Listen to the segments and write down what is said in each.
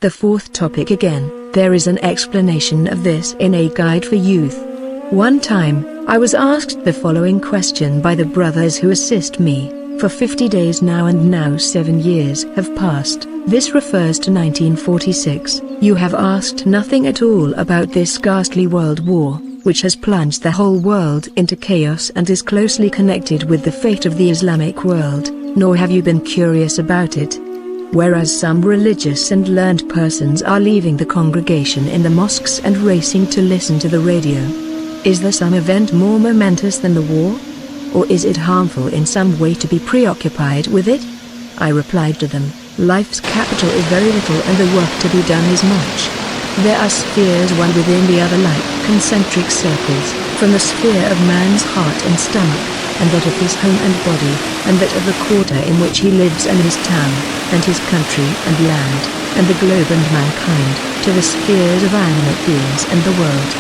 The fourth topic again, there is an explanation of this in a guide for youth. One time, I was asked the following question by the brothers who assist me. For 50 days now and now 7 years have passed. This refers to 1946. You have asked nothing at all about this ghastly world war, which has plunged the whole world into chaos and is closely connected with the fate of the Islamic world, nor have you been curious about it. Whereas some religious and learned persons are leaving the congregation in the mosques and racing to listen to the radio. Is there some event more momentous than the war? Or is it harmful in some way to be preoccupied with it? I replied to them, life's capital is very little and the work to be done is much. There are spheres one within the other like concentric circles, from the sphere of man's heart and stomach, and that of his home and body, and that of the quarter in which he lives and his town, and his country and land, and the globe and mankind, to the spheres of animate beings and the world.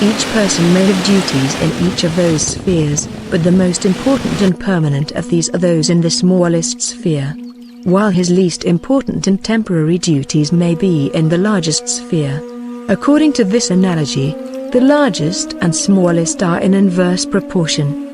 Each person may have duties in each of those spheres, but the most important and permanent of these are those in the smallest sphere, while his least important and temporary duties may be in the largest sphere. According to this analogy, the largest and smallest are in inverse proportion.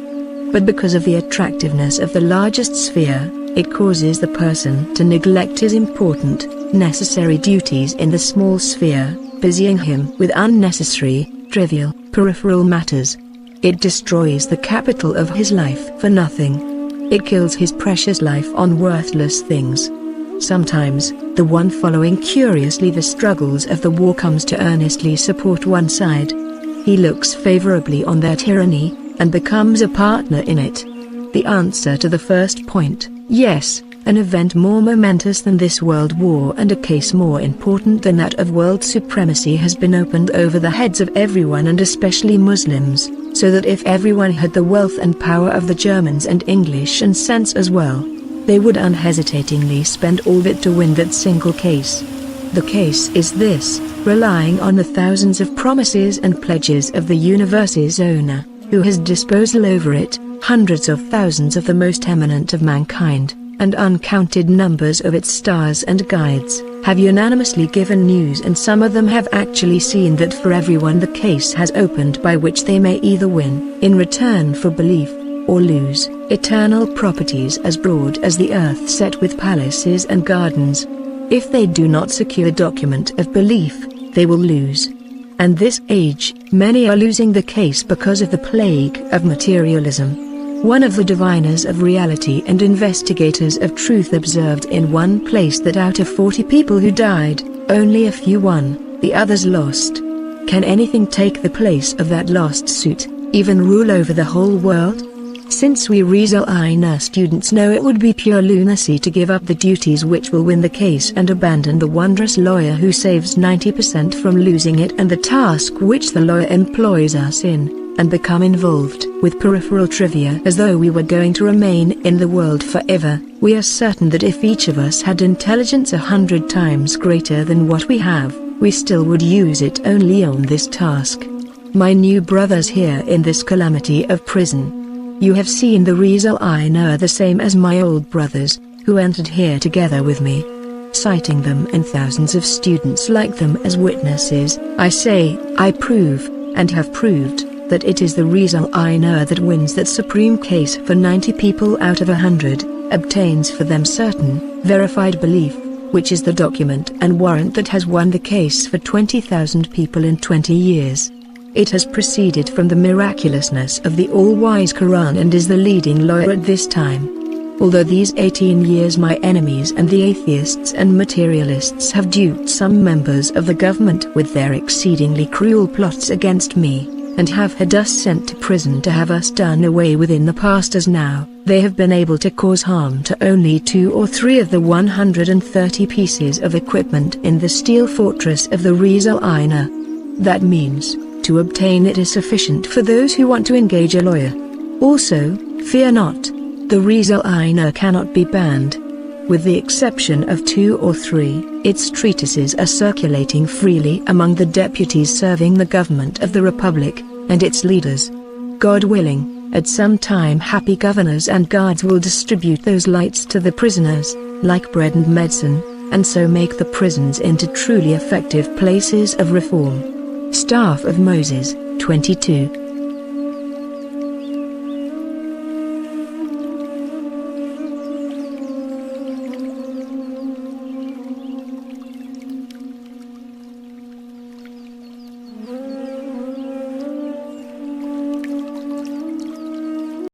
But because of the attractiveness of the largest sphere, it causes the person to neglect his important, necessary duties in the small sphere, busying him with unnecessary, trivial, peripheral matters. It destroys the capital of his life for nothing. It kills his precious life on worthless things. Sometimes, the one following curiously the struggles of the war comes to earnestly support one side. He looks favorably on their tyranny, and becomes a partner in it. The answer to the first point, yes, an event more momentous than this world war and a case more important than that of world supremacy has been opened over the heads of everyone and especially Muslims, so that if everyone had the wealth and power of the Germans and English and sense as well, they would unhesitatingly spend all of it to win that single case. The case is this, relying on the thousands of promises and pledges of the universe's owner, who has disposal over it, hundreds of thousands of the most eminent of mankind, and uncounted numbers of its stars and guides, have unanimously given news, and some of them have actually seen that for everyone the case has opened by which they may either win, in return for belief, or lose, eternal properties as broad as the earth set with palaces and gardens. If they do not secure a document of belief, they will lose. And this age, many are losing the case because of the plague of materialism. One of the diviners of reality and investigators of truth observed in one place that out of 40 people who died, only a few won, the others lost. Can anything take the place of that lost suit, even rule over the whole world? Since we Risale-I students know it would be pure lunacy to give up the duties which will win the case and abandon the wondrous lawyer who saves 90% from losing it and the task which the lawyer employs us in, and become involved with peripheral trivia as though we were going to remain in the world forever, we are certain that if each of us had intelligence 100 times greater than what we have, we still would use it only on this task. My new brothers here in this calamity of prison, you have seen the Risale-I are the same as my old brothers, who entered here together with me. Citing them and thousands of students like them as witnesses, I say, I prove, and have proved, that it is the Risale-I that wins that supreme case for 90 people out of 100, obtains for them certain, verified belief, which is the document and warrant that has won the case for 20,000 people in 20 years. It has proceeded from the miraculousness of the all-wise Quran and is the leading lawyer at this time. Although these 18 years my enemies and the atheists and materialists have duped some members of the government with their exceedingly cruel plots against me, and have had us sent to prison to have us done away with in the past, as now, they have been able to cause harm to only 2 or 3 of the 130 pieces of equipment in the steel fortress of the Risale-I. That means, to obtain it is sufficient for those who want to engage a lawyer. Also, fear not, the Risale-I cannot be banned. With the exception of 2 or 3, its treatises are circulating freely among the deputies serving the government of the Republic, and its leaders. God willing, at some time happy governors and guards will distribute those lights to the prisoners, like bread and medicine, and so make the prisons into truly effective places of reform. Staff of Moses, 22.